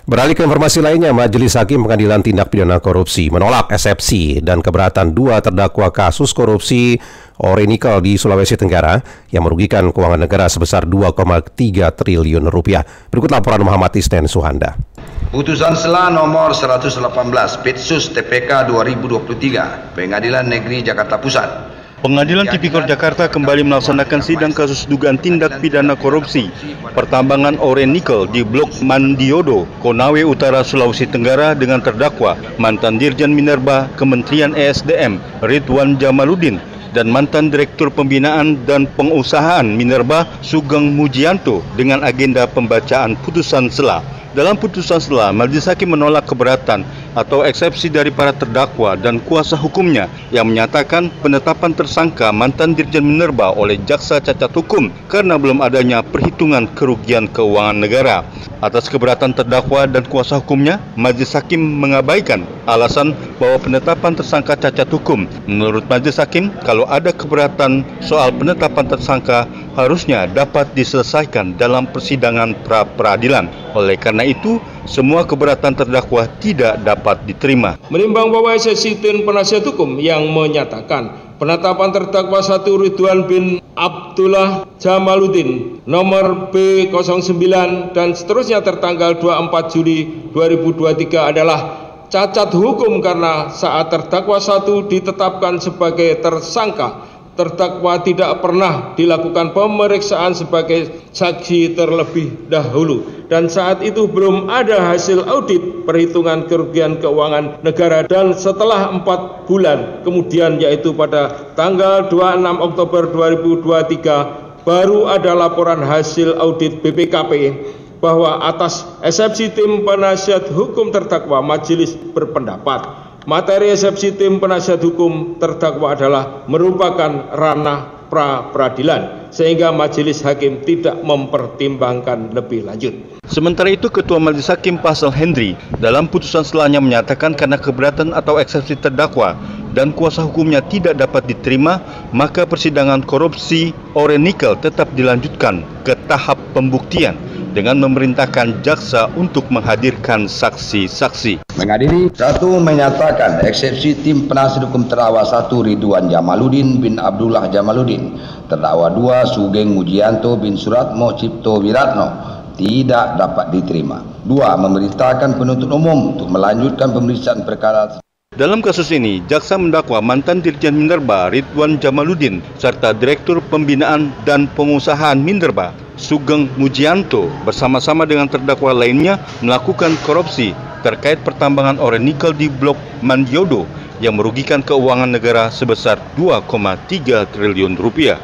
Beralih ke informasi lainnya, Majelis Hakim Pengadilan Tindak Pidana Korupsi menolak eksepsi dan keberatan dua terdakwa kasus korupsi ore nikel di Sulawesi Tenggara yang merugikan keuangan negara sebesar 2,3 triliun rupiah. Berikut laporan Muhammad Isnen Suhanda. Putusan Sela nomor 118 Petsus TPK 2023 Pengadilan Negeri Jakarta Pusat. Pengadilan Tipikor Jakarta kembali melaksanakan sidang kasus dugaan tindak pidana korupsi pertambangan ore nikel di Blok Mandiodo, Konawe Utara, Sulawesi Tenggara dengan terdakwa mantan Dirjen Minerba Kementerian ESDM Ridwan Jamaluddin dan mantan Direktur Pembinaan dan Pengusahaan Minerba Sugeng Mujianto dengan agenda pembacaan putusan Sela. Dalam putusan Sela, Majelis Hakim menolak keberatan atau eksepsi dari para terdakwa dan kuasa hukumnya yang menyatakan penetapan tersangka mantan Dirjen Minerba oleh jaksa cacat hukum karena belum adanya perhitungan kerugian keuangan negara. Atas keberatan terdakwa dan kuasa hukumnya, Majelis Hakim mengabaikan alasan bahwa penetapan tersangka cacat hukum. Menurut Majelis Hakim, kalau ada keberatan soal penetapan tersangka harusnya dapat diselesaikan dalam persidangan pra-peradilan. Oleh karena itu, semua keberatan terdakwa tidak dapat diterima. Menimbang bahwa eksepsi tim penasihat hukum yang menyatakan penetapan terdakwa 1 Ridwan bin Abdullah Jamaluddin nomor B09 dan seterusnya tertanggal 24 Juli 2023 adalah cacat hukum karena saat terdakwa 1 ditetapkan sebagai tersangka, terdakwa tidak pernah dilakukan pemeriksaan sebagai saksi terlebih dahulu dan saat itu belum ada hasil audit perhitungan kerugian keuangan negara, dan setelah 4 bulan kemudian, yaitu pada tanggal 26 Oktober 2023, baru ada laporan hasil audit BPKP bahwa atas eksepsi tim penasihat hukum terdakwa, majelis berpendapat materi eksepsi tim penasihat hukum terdakwa adalah merupakan ranah pra-peradilan, sehingga majelis hakim tidak mempertimbangkan lebih lanjut. Sementara itu, Ketua Majelis Hakim Pasal Hendri dalam putusan Selanya menyatakan karena keberatan atau eksepsi terdakwa dan kuasa hukumnya tidak dapat diterima, maka persidangan korupsi ore nikel tetap dilanjutkan ke tahap pembuktian dengan memerintahkan jaksa untuk menghadirkan saksi-saksi. Mengadili 1. Menyatakan eksepsi tim penasihat hukum terdakwa 1 Ridwan Jamaluddin bin Abdullah Jamaluddin, terdakwa 2 Sugeng Mujianto bin Suratmo Cipto Wiratno tidak dapat diterima. 2. Memerintahkan penuntut umum untuk melanjutkan pemeriksaan perkara. Dalam kasus ini, jaksa mendakwa mantan Dirjen Minerba Ridwan Jamaluddin serta Direktur Pembinaan dan Pengusahaan Minerba Sugeng Mujianto bersama-sama dengan terdakwa lainnya melakukan korupsi terkait pertambangan ore nikel di Blok Mandiodo yang merugikan keuangan negara sebesar 2,3 triliun rupiah.